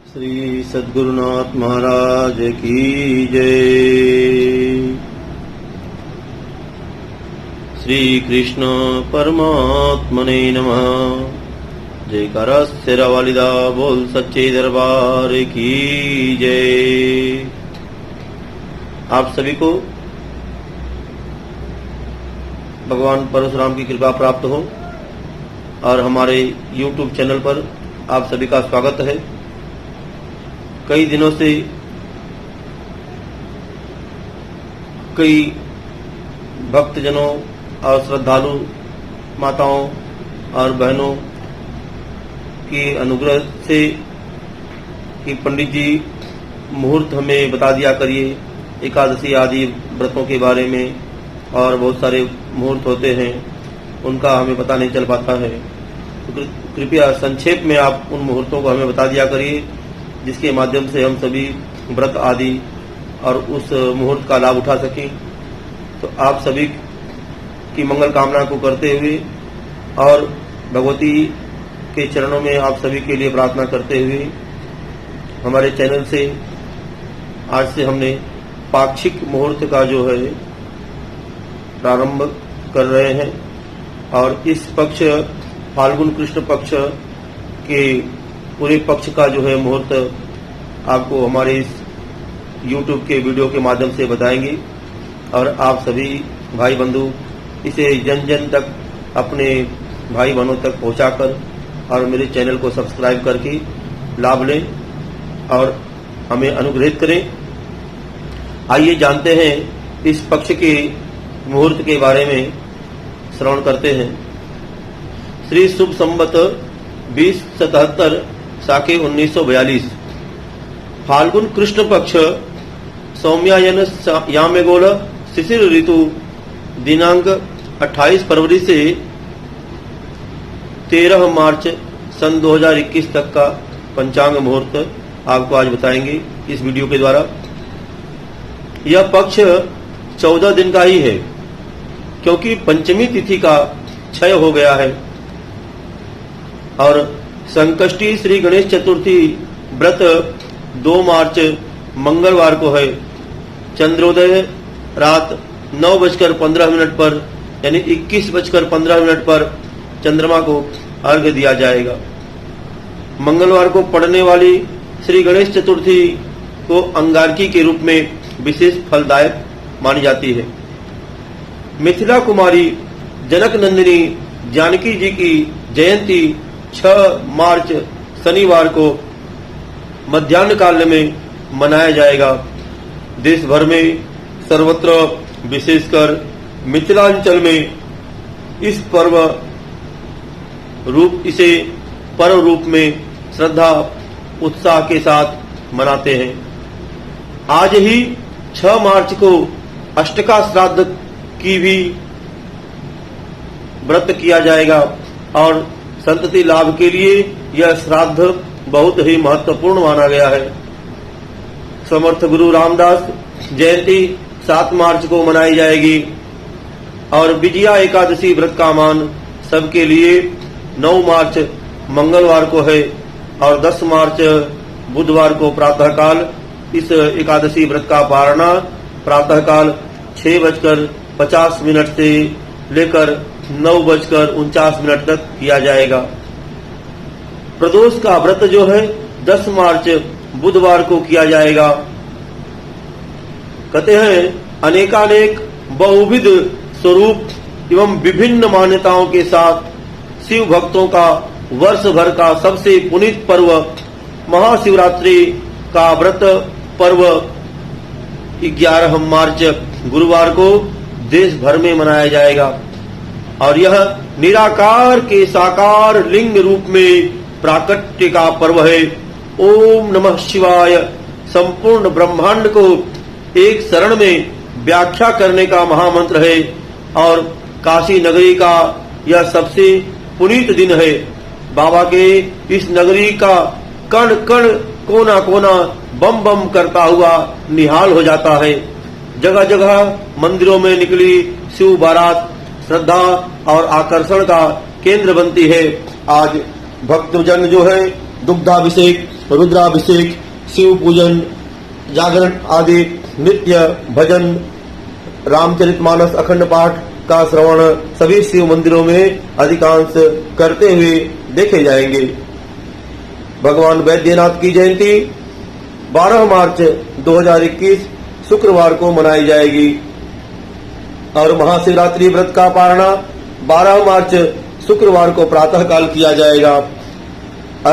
श्री सद्गुरुनाथ महाराज की जय। श्री कृष्ण परमात्मने नमः। जयकारा शेरा वालिदा बोल सच्चे दरबार की जय। आप सभी को भगवान परशुराम की कृपा प्राप्त हो और हमारे YouTube चैनल पर आप सभी का स्वागत है। कई दिनों से कई भक्तजनों और श्रद्धालु माताओं और बहनों की अनुग्रह से कि पंडित जी मुहूर्त हमें बता दिया करिए एकादशी आदि व्रतों के बारे में, और बहुत सारे मुहूर्त होते हैं उनका हमें पता नहीं चल पाता है, तो कृपया संक्षेप में आप उन मुहूर्तों को हमें बता दिया करिए जिसके माध्यम से हम सभी व्रत आदि और उस मुहूर्त का लाभ उठा सकें। तो आप सभी की मंगल कामना को करते हुए और भगवती के चरणों में आप सभी के लिए प्रार्थना करते हुए हमारे चैनल से आज से हमने पाक्षिक मुहूर्त का जो है प्रारंभ कर रहे हैं, और इस पक्ष फाल्गुन कृष्ण पक्ष के पूरे पक्ष का जो है मुहूर्त आपको हमारे इस YouTube के वीडियो के माध्यम से बताएंगे, और आप सभी भाई बंधु इसे जन जन तक अपने भाई बहनों तक पहुंचाकर और मेरे चैनल को सब्सक्राइब करके लाभ लें और हमें अनुग्रहित करें। आइए जानते हैं इस पक्ष के मुहूर्त के बारे में, श्रवण करते हैं। श्री शुभ संवत 2077 साके 1942 फाल्गुन कृष्ण पक्ष सौम्यायन यामेगोल शिशिर ऋतु दिनांक 28 फरवरी से 13 मार्च सन 2021 तक का पंचांग मुहूर्त आपको आज बताएंगे इस वीडियो के द्वारा। यह पक्ष 14 दिन का ही है क्योंकि पंचमी तिथि का क्षय हो गया है, और संकष्टी श्री गणेश चतुर्थी व्रत 2 मार्च मंगलवार को है। चंद्रोदय रात 9:15 पर यानी 21:15 पर चंद्रमा को अर्घ्य दिया जाएगा। मंगलवार को पड़ने वाली श्री गणेश चतुर्थी को अंगारकी के रूप में विशेष फलदायक मानी जाती है। मिथिला कुमारी जनक नंदिनी जानकी जी की जयंती 6 मार्च शनिवार को मध्याह्न काल में मनाया जाएगा। देश भर में सर्वत्र विशेषकर मिथिलांचल में इस इसे पर्व रूप में श्रद्धा उत्साह के साथ मनाते हैं। आज ही 6 मार्च को अष्टका श्राद्ध की भी व्रत किया जाएगा, और संतति लाभ के लिए यह श्राद्ध बहुत ही महत्वपूर्ण माना गया है। समर्थ गुरु रामदास जयंती 7 मार्च को मनाई जाएगी, और विजया एकादशी व्रत का मान सबके लिए 9 मार्च मंगलवार को है, और 10 मार्च बुधवार को प्रातःकाल इस एकादशी व्रत का पारणा प्रातःकाल 6:50 से लेकर 9:49 तक किया जाएगा। प्रदोष का व्रत जो है 10 मार्च बुधवार को किया जाएगा। कहते हैं अनेकानेक बहुविध स्वरूप एवं विभिन्न मान्यताओं के साथ शिव भक्तों का वर्ष भर का सबसे पुनीत पर्व महाशिवरात्रि का व्रत पर्व 11 मार्च गुरुवार को देश भर में मनाया जाएगा, और यह निराकार के साकार लिंग रूप में प्राकट्य का पर्व है। ओम नमः शिवाय संपूर्ण ब्रह्मांड को एक शरण में व्याख्या करने का महामंत्र है, और काशी नगरी का यह सबसे पुनीत दिन है। बाबा के इस नगरी का कण कण कोना कोना बम बम करता हुआ निहाल हो जाता है। जगह जगह मंदिरों में निकली शिव बारात श्रद्धा और आकर्षण का केंद्र बनती है। आज भक्तजन जो है दुग्धाभिषेक रुद्राभिषेक, शिव पूजन, जागरण आदि नित्य भजन, रामचरितमानस अखंड पाठ का श्रवण सभी शिव मंदिरों में अधिकांश करते हुए देखे जाएंगे। भगवान वैद्यनाथ की जयंती 12 मार्च 2021 शुक्रवार को मनाई जाएगी और महाशिवरात्रि व्रत का पारणा 12 मार्च शुक्रवार को प्रातः काल किया जाएगा।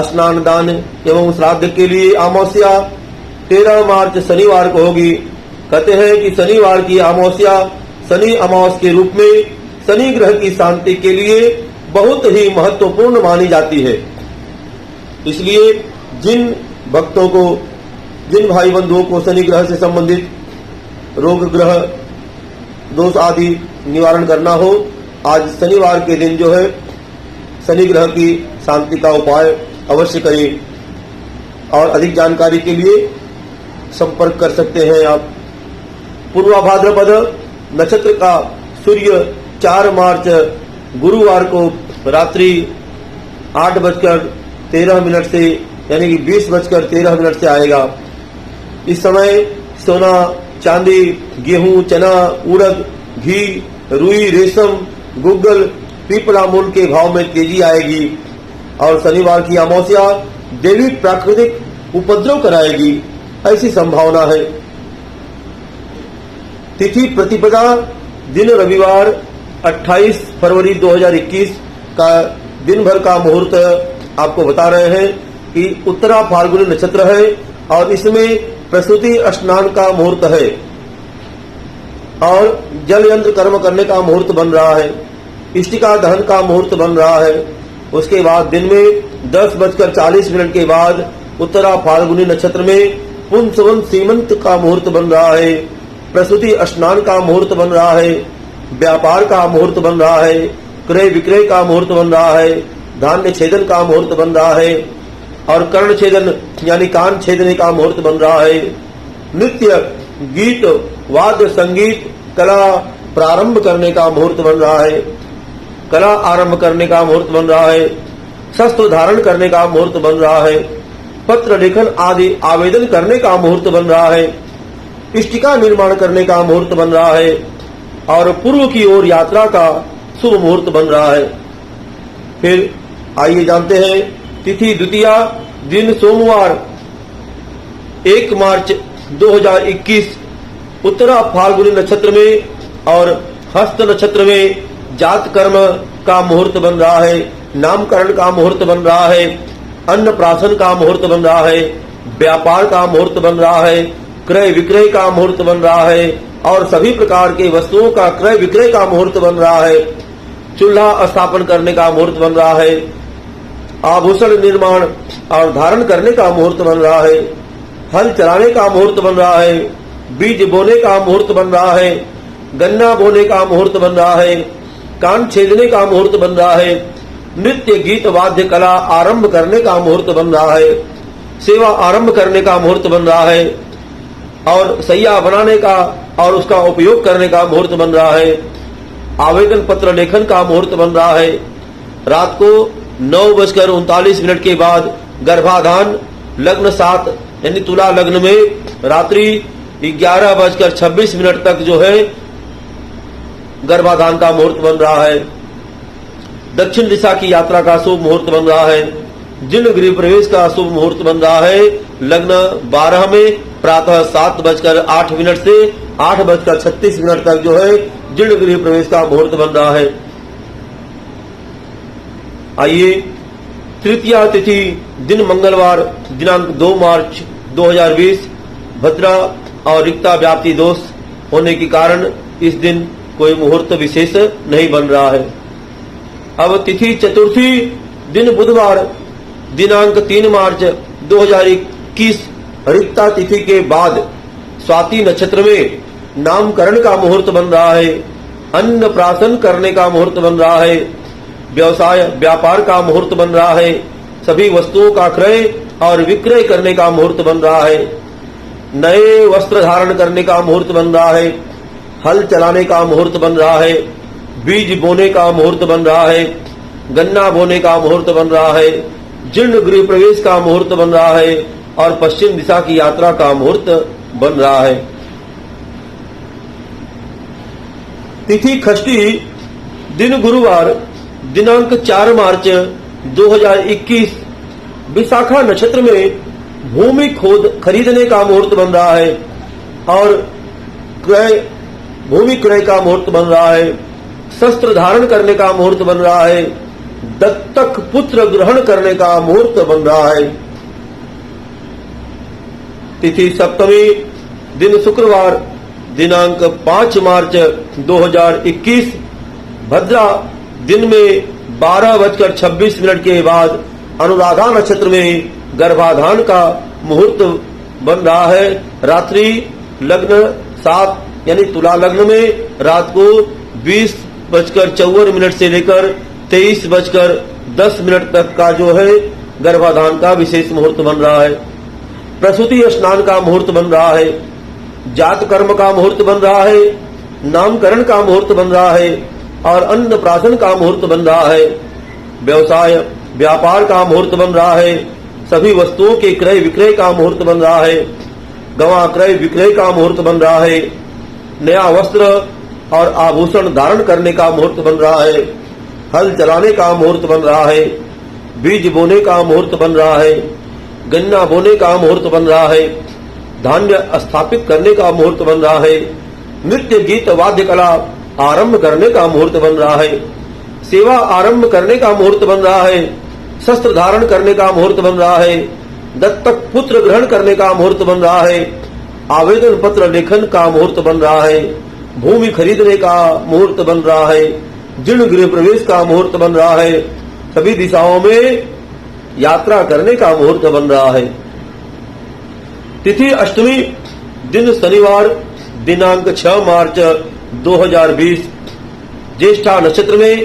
स्नान दान एवं श्राद्ध के लिए अमावस्या 13 मार्च शनिवार को होगी। कहते हैं कि शनिवार की अमावस्या शनि अमावस के रूप में शनि ग्रह की शांति के लिए बहुत ही महत्वपूर्ण मानी जाती है। इसलिए जिन भक्तों को, जिन भाई बंधुओं को शनि ग्रह से संबंधित रोग, ग्रह दोष आदि निवारण करना हो, आज शनिवार के दिन जो है शनि ग्रह की शांति का उपाय अवश्य करें। और अधिक जानकारी के लिए संपर्क कर सकते हैं आप। पूर्वा भाद्रपद नक्षत्र का सूर्य 4 मार्च गुरुवार को रात्रि 8:13 से यानी कि 20:13 से आएगा। इस समय सोना, चांदी, गेहूं, चना, उड़द, घी, रुई, रेशम, गुग्गल, पीपला मूल के भाव में तेजी आएगी और शनिवार की अमावस्या देवी प्राकृतिक उपद्रव कराएगी, ऐसी संभावना है। तिथि प्रतिपदा दिन रविवार 28 फरवरी 2021 का दिन भर का मुहूर्त आपको बता रहे हैं कि उत्तरा फाल्गुनी नक्षत्र है और इसमें प्रसूति स्नान का मुहूर्त है और जल यंत्र कर्म करने का मुहूर्त बन रहा है। इष्टिका दहन का मुहूर्त बन रहा है। उसके बाद दिन में 10:40 के बाद उत्तरा फाल्गुनी नक्षत्र में पुंसवन सीमंत का मुहूर्त बन रहा है, प्रसूति स्नान का मुहूर्त बन रहा है, व्यापार का मुहूर्त बन रहा है, क्रय विक्रय का मुहूर्त बन रहा है, धान्य छेदन का मुहूर्त बन रहा है और कर्ण छेदन यानी कान छेदने का मुहूर्त बन रहा है। नृत्य, गीत, वाद्य संगीत, कला प्रारंभ करने का मुहूर्त बन रहा है, कला आरंभ करने का मुहूर्त बन रहा है, शस्त्र धारण करने का मुहूर्त बन रहा है, पत्र लेखन आदि आवेदन करने का मुहूर्त बन रहा है, इष्टिका निर्माण करने का मुहूर्त बन रहा है और पूर्व की ओर यात्रा का शुभ मुहूर्त बन रहा है। फिर आइए जानते हैं तिथि द्वितीया दिन सोमवार 1 मार्च 2021 उत्तरा फाल्गुनी नक्षत्र में और हस्त नक्षत्र में जात कर्म का मुहूर्त बन रहा है, नामकरण का मुहूर्त बन रहा है, अन्नप्राशन का मुहूर्त बन रहा है, व्यापार का मुहूर्त बन रहा है, क्रय विक्रय का मुहूर्त बन रहा है और सभी प्रकार के वस्तुओं का क्रय विक्रय का मुहूर्त बन रहा है, चूल्हा स्थापन करने का मुहूर्त बन रहा है, आभूषण निर्माण और धारण करने का मुहूर्त बन रहा है, हल चलाने का मुहूर्त बन रहा है, बीज बोने का मुहूर्त बन रहा है, गन्ना बोने का मुहूर्त बन रहा है, कान छेदने का मुहूर्त बन रहा है, नृत्य गीत वाद्य कला आरंभ करने का मुहूर्त बन रहा है, सेवा आरंभ करने का मुहूर्त बन रहा है और सैया बनाने का और उसका उपयोग करने का मुहूर्त बन रहा है, आवेदन पत्र लेखन का मुहूर्त बन रहा है। रात को 9:39 के बाद गर्भाधान, लग्न 7 यानी तुला लग्न में रात्रि 11:26 तक जो है गर्भाधान का मुहूर्त बन रहा है। दक्षिण दिशा की यात्रा का शुभ मुहूर्त बन रहा है। जिन गृह प्रवेश का शुभ मुहूर्त बन रहा है लग्न 12 में प्रातः 7:08 से 8:36 तक जो है जिन गृह प्रवेश का मुहूर्त बन रहा है। आइए तृतीया तिथि दिन मंगलवार दिनांक 2 मार्च 2020 भद्रा और रिक्ता व्याप्ति दोष होने के कारण इस दिन कोई मुहूर्त विशेष नहीं बन रहा है। अब तिथि चतुर्थी दिन बुधवार दिनांक 3 मार्च 2021 रिक्ता तिथि के बाद स्वाति नक्षत्र में नामकरण का मुहूर्त बन रहा है, अन्न प्राशन करने का मुहूर्त बन रहा है, व्यवसाय व्यापार का मुहूर्त बन रहा है, सभी वस्तुओं का क्रय और विक्रय करने का मुहूर्त बन रहा है, नए वस्त्र धारण करने का मुहूर्त बन रहा है, हल चलाने का मुहूर्त बन रहा है, बीज बोने का मुहूर्त बन रहा है, गन्ना बोने का मुहूर्त बन रहा है, जीर्ण गृह प्रवेश का मुहूर्त बन रहा है और पश्चिम दिशा की यात्रा का मुहूर्त बन रहा है। तिथि षष्ठी, दिन गुरुवार, दिनांक 4 मार्च 2021, विशाखा नक्षत्र में भूमि खरीदने का मुहूर्त बन रहा है और भूमि क्रय का मुहूर्त बन रहा है। शस्त्र धारण करने का मुहूर्त बन रहा है। दत्तक पुत्र ग्रहण करने का मुहूर्त बन रहा है। तिथि सप्तमी, दिन शुक्रवार, दिनांक 5 मार्च 2021, भद्रा, दिन में 12:26 के बाद अनुराधा नक्षत्र में गर्भाधान का मुहूर्त बन रहा है। रात्रि लग्न 7 यानी तुला लग्न में रात को 20:54 से लेकर 23:10 तक का जो है गर्भाधान का विशेष मुहूर्त बन रहा है। प्रसूति स्नान का मुहूर्त बन रहा है। जात कर्म का मुहूर्त बन रहा है। नामकरण का मुहूर्त बन रहा है और अन्नप्राशन का मुहूर्त बन रहा है। व्यवसाय व्यापार का मुहूर्त बन रहा है। सभी वस्तुओं के क्रय विक्रय का मुहूर्त बन रहा है। गवां क्रय विक्रय का मुहूर्त बन रहा है। नया वस्त्र और आभूषण धारण करने का मुहूर्त बन रहा है। हल चलाने का मुहूर्त बन रहा है। बीज बोने का मुहूर्त बन रहा है। गन्ना बोने का मुहूर्त बन रहा है। धान्य स्थापित करने का मुहूर्त बन रहा है। नृत्य गीत वाद्य कला आरंभ करने का मुहूर्त बन रहा है। सेवा आरंभ करने का मुहूर्त बन रहा है। शस्त्र धारण करने का मुहूर्त बन रहा है। दत्तक पुत्र ग्रहण करने का मुहूर्त बन रहा है। आवेदन पत्र लेखन का मुहूर्त बन रहा है। भूमि खरीदने का मुहूर्त बन रहा है। जीर्ण गृह प्रवेश का मुहूर्त बन रहा है। सभी दिशाओं में यात्रा करने का मुहूर्त बन रहा है। तिथि अष्टमी, दिन शनिवार, दिनांक 6 मार्च 2020, ज्येष्ठा नक्षत्र में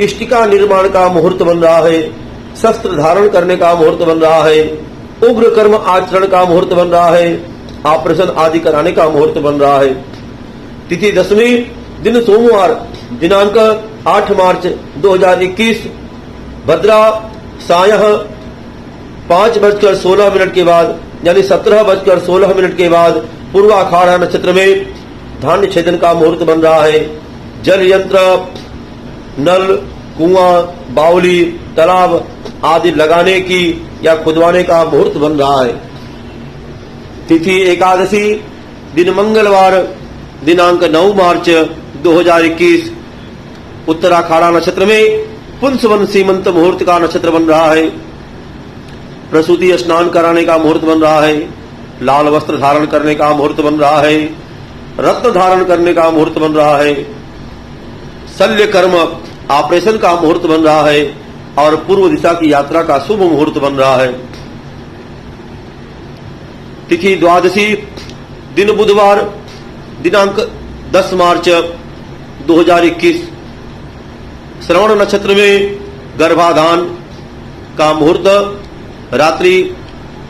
इष्टिका निर्माण का मुहूर्त बन रहा है। शस्त्र धारण करने का मुहूर्त बन रहा है। उग्र कर्म आचरण का मुहूर्त बन रहा है। ऑपरेशन आदि कराने का मुहूर्त बन रहा है। तिथि दशमी, दिन सोमवार, दिनांक 8 मार्च 2021, भद्रा, सायं 5:16 के बाद यानी 17:16 के बाद पूर्वाखाड़ा नक्षत्र में धान्य छेदन का मुहूर्त बन रहा है। जल यंत्र, नल, कुआं, बावली, तालाब आदि लगाने की या खुदवाने का मुहूर्त बन रहा है। तिथि एकादशी, दिन मंगलवार, दिनांक 9 मार्च 2021, उत्तराखाड़ा नक्षत्र में पुंसवन सीमंत मुहूर्त का नक्षत्र बन रहा है। प्रसूति स्नान कराने का मुहूर्त बन रहा है। लाल वस्त्र धारण करने का मुहूर्त बन रहा है। रत्न धारण करने का मुहूर्त बन रहा है। शल्य कर्म ऑपरेशन का मुहूर्त बन रहा है और पूर्व दिशा की यात्रा का शुभ मुहूर्त बन रहा है। तिथि द्वादशी, दिन बुधवार, दिनांक 10 मार्च 2021, श्रवण नक्षत्र में गर्भाधान का मुहूर्त रात्रि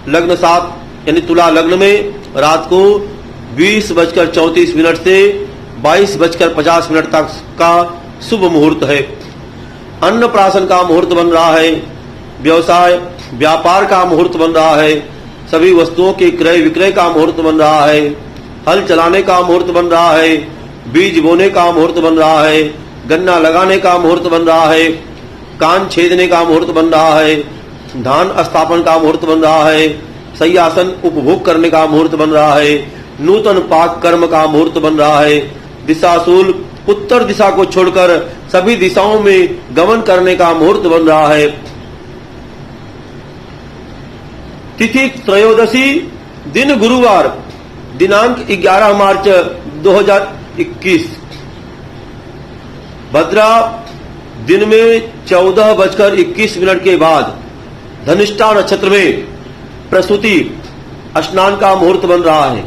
लग्न 7 यानी तुला लग्न में रात को 20:34 से 22:50 तक का शुभ मुहूर्त है। अन्नप्राशन का मुहूर्त बन रहा है। व्यवसाय व्यापार का मुहूर्त बन रहा है। सभी वस्तुओं के क्रय विक्रय का मुहूर्त बन रहा है। हल चलाने का मुहूर्त बन रहा है। बीज बोने का मुहूर्त बन रहा है। गन्ना लगाने का मुहूर्त बन रहा है। कान छेदने का मुहूर्त बन रहा है। धान स्थापन का मुहूर्त बन रहा है। शय्यासन उपभोग करने का मुहूर्त बन रहा है। नूतन पाक कर्म का मुहूर्त बन रहा है। दिशाशूल उत्तर दिशा को छोड़कर सभी दिशाओं में गमन करने का मुहूर्त बन रहा है। तिथि त्रयोदशी, दिन गुरुवार, दिनांक 11 मार्च 2021, भद्रा, दिन में 14:21 के बाद धनिष्ठा नक्षत्र में प्रसूति स्नान का मुहूर्त बन रहा है।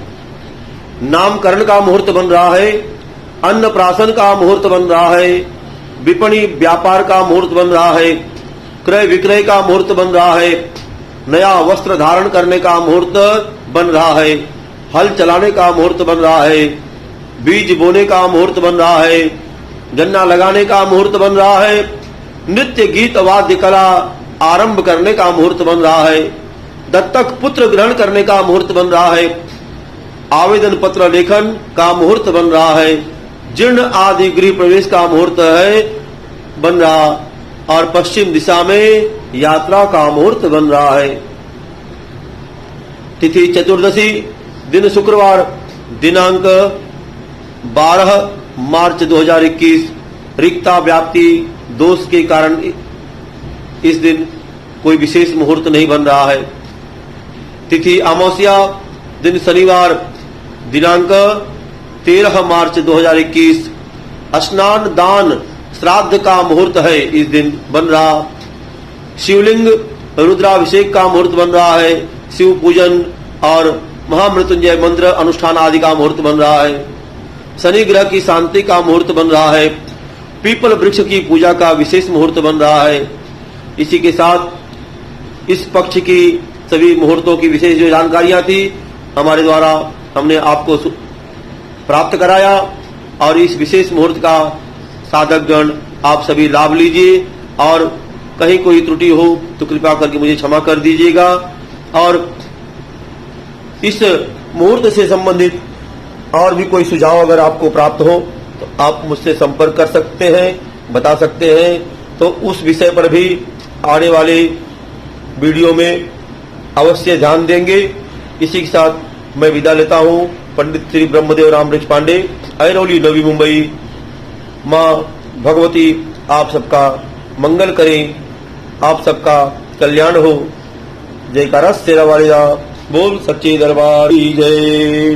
नामकरण का मुहूर्त बन रहा है। अन्नप्राशन का मुहूर्त बन रहा है। विपणि व्यापार का मुहूर्त बन रहा है। क्रय विक्रय का मुहूर्त बन रहा है। नया वस्त्र धारण करने का मुहूर्त बन रहा है। हल चलाने का मुहूर्त बन रहा है। बीज बोने का मुहूर्त बन रहा है। गन्ना लगाने का मुहूर्त बन रहा है। नृत्य गीत वाद्य कला आरंभ करने का मुहूर्त बन रहा है, दत्तक पुत्र ग्रहण करने का मुहूर्त बन रहा है, आवेदन पत्र लेखन का मुहूर्त बन रहा है, जीर्ण आदि गृह प्रवेश का मुहूर्त है बन रहा, और पश्चिम दिशा में यात्रा का मुहूर्त बन रहा है। तिथि चतुर्दशी, दिन शुक्रवार, दिनांक 12 मार्च 2021। रिक्ता व्याप्ति दोष के कारण इस दिन कोई विशेष मुहूर्त नहीं बन रहा है। तिथि अमावस्या, दिन शनिवार, दिनांक 13 मार्च 2021। स्नान दान श्राद्ध का मुहूर्त है इस दिन बन रहा। शिवलिंग रुद्राभिषेक का मुहूर्त बन रहा है, शिव पूजन और महामृत्युंजय मंत्र अनुष्ठान आदि का मुहूर्त बन रहा है। शनि ग्रह की शांति का मुहूर्त बन रहा है, पीपल वृक्ष की पूजा का विशेष मुहूर्त बन रहा है। इसी के साथ इस पक्ष की सभी मुहूर्तों की विशेष जो जानकारियां थी हमारे द्वारा हमने आपको प्राप्त कराया, और इस विशेष मुहूर्त का साधक गण आप सभी लाभ लीजिए, और कहीं कोई त्रुटि हो तो कृपया करके मुझे क्षमा कर दीजिएगा। और इस मुहूर्त से संबंधित और भी कोई सुझाव अगर आपको प्राप्त हो तो आप मुझसे संपर्क कर सकते हैं, बता सकते हैं, तो उस विषय पर भी आने वाले वीडियो में अवश्य ध्यान देंगे। इसी के साथ मैं विदा लेता हूं। पंडित श्री ब्रह्मदेव रामवृक्ष पांडे, ऐरौली, नवी मुंबई। मां भगवती आप सबका मंगल करें, आप सबका कल्याण हो। जयकारा शेरा वाले बोल सच्चे दरबार की जय।